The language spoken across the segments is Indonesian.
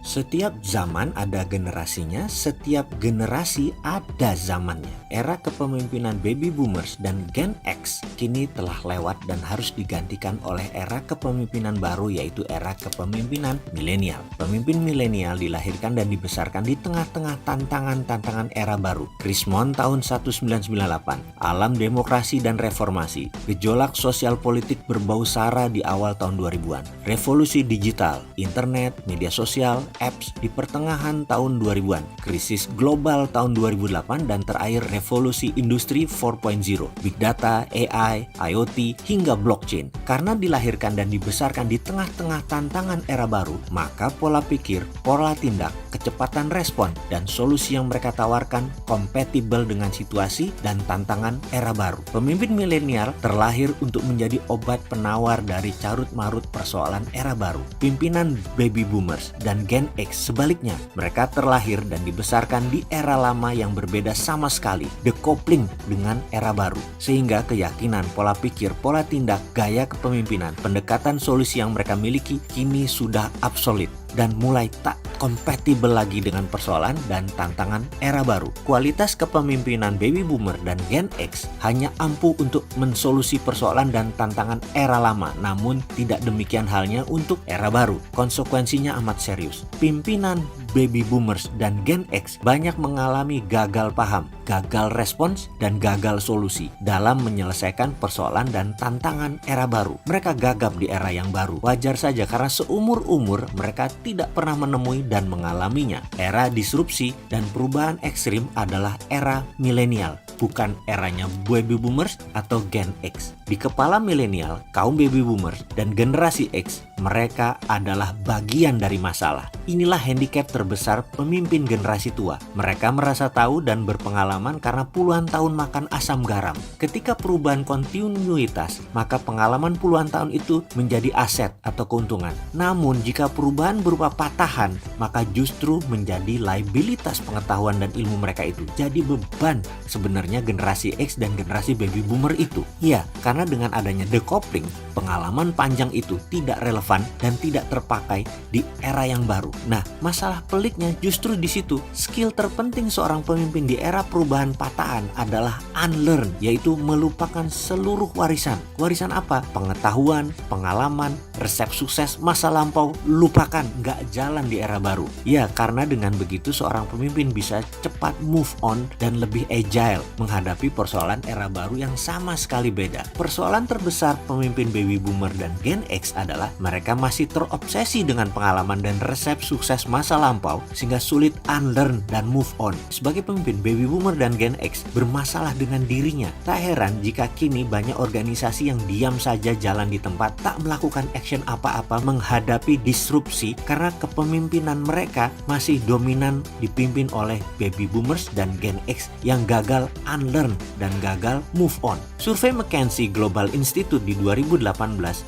Setiap zaman ada generasinya, setiap generasi ada zamannya. Era kepemimpinan baby boomers dan Gen X kini telah lewat dan harus digantikan oleh era kepemimpinan baru, yaitu era kepemimpinan milenial. Pemimpin milenial dilahirkan dan dibesarkan di tengah-tengah tantangan-tantangan era baru. Krismon tahun 1998, alam demokrasi dan reformasi, gejolak sosial politik berbau sara di awal tahun 2000-an, revolusi digital, internet, media sosial, apps di pertengahan tahun 2000-an, krisis global tahun 2008, dan terakhir revolusi industri 4.0, big data, AI, IoT, hingga blockchain. Karena dilahirkan dan dibesarkan di tengah-tengah tantangan era baru, maka pola pikir, pola tindak, kecepatan respon, dan solusi yang mereka tawarkan kompatibel dengan situasi dan tantangan era baru. Pemimpin milenial terlahir untuk menjadi obat penawar dari carut-marut persoalan era baru. Pimpinan baby boomers dan Gen X sebaliknya, mereka terlahir dan dibesarkan di era lama yang berbeda sama sekali, decoupling dengan era baru. Sehingga keyakinan, pola pikir, pola tindak, gaya kepemimpinan, pendekatan solusi yang mereka miliki kini sudah obsolete dan mulai tak kompatibel lagi dengan persoalan dan tantangan era baru. Kualitas kepemimpinan baby boomer dan Gen X hanya ampuh untuk mensolusi persoalan dan tantangan era lama, namun tidak demikian halnya untuk era baru. Konsekuensinya amat serius. Pimpinan baby boomers dan Gen X banyak mengalami gagal paham, gagal respons, dan gagal solusi dalam menyelesaikan persoalan dan tantangan era baru. Mereka gagap di era yang baru. Wajar saja karena seumur-umur mereka tidak pernah menemui dan mengalaminya. Era disrupsi dan perubahan ekstrim adalah era milenial, bukan eranya baby boomers atau Gen X. Di kepala milenial, kaum baby boomers dan generasi X, mereka adalah bagian dari masalah. Inilah handicap terbesar pemimpin generasi tua. Mereka merasa tahu dan berpengalaman karena puluhan tahun makan asam garam. Ketika perubahan kontinuitas, maka pengalaman puluhan tahun itu menjadi aset atau keuntungan. Namun jika perubahan berupa patahan, maka justru menjadi liabilitas pengetahuan dan ilmu mereka itu. Jadi beban sebenarnya generasi X dan generasi baby boomer itu. Ya, karena dengan adanya decoupling, pengalaman panjang itu tidak relevan dan tidak terpakai di era yang baru. Nah, masalah peliknya justru di situ. Skill terpenting seorang pemimpin di era perubahan patahan adalah unlearn, yaitu melupakan seluruh warisan. Warisan apa? Pengetahuan, pengalaman, resep sukses masa lampau, lupakan, nggak jalan di era baru. Ya, karena dengan begitu seorang pemimpin bisa cepat move on dan lebih agile menghadapi persoalan era baru yang sama sekali beda. Persoalan terbesar pemimpin baby boomer dan Gen X adalah mereka masih terobsesi dengan pengalaman dan resep sukses masa lampau sehingga sulit unlearn dan move on. Sebagai pemimpin, baby boomer dan Gen X bermasalah dengan dirinya. Tak heran jika kini banyak organisasi yang diam saja jalan di tempat, tak melakukan action apa-apa menghadapi disrupsi karena kepemimpinan mereka masih dominan dipimpin oleh baby boomers dan Gen X yang gagal unlearn dan gagal move on. Survei McKinsey Global Institute di 2018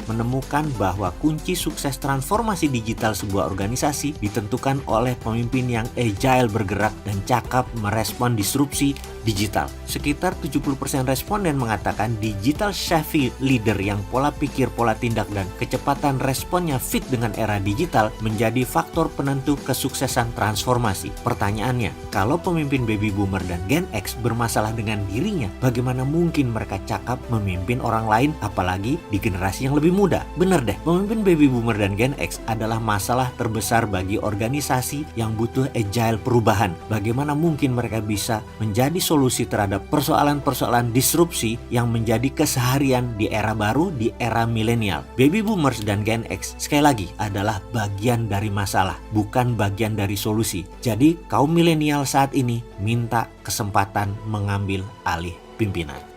menemukan bahwa kunci sukses transformasi digital sebuah organisasi ditentukan oleh pemimpin yang agile bergerak dan cakap merespon disrupsi digital. Sekitar 70% responden mengatakan digital savvy leader yang pola pikir, pola tindak, dan kecepatan responnya fit dengan era digital menjadi faktor penentu kesuksesan transformasi. Pertanyaannya, kalau pemimpin baby boomer dan Gen X bermasalah dengan dirinya, bagaimana mungkin mereka cakap memimpin orang lain, apalagi di generasi yang lebih muda? Bener deh, pemimpin baby boomer dan Gen X adalah masalah terbesar bagi organisasi yang butuh agile perubahan. Bagaimana mungkin mereka bisa menjadi solusi terhadap persoalan-persoalan disrupsi yang menjadi keseharian di era baru, di era milenial? Baby boomers dan Gen X sekali lagi adalah bagian dari masalah, bukan bagian dari solusi. Jadi kaum milenial saat ini minta kesempatan mengambil alih pimpinan.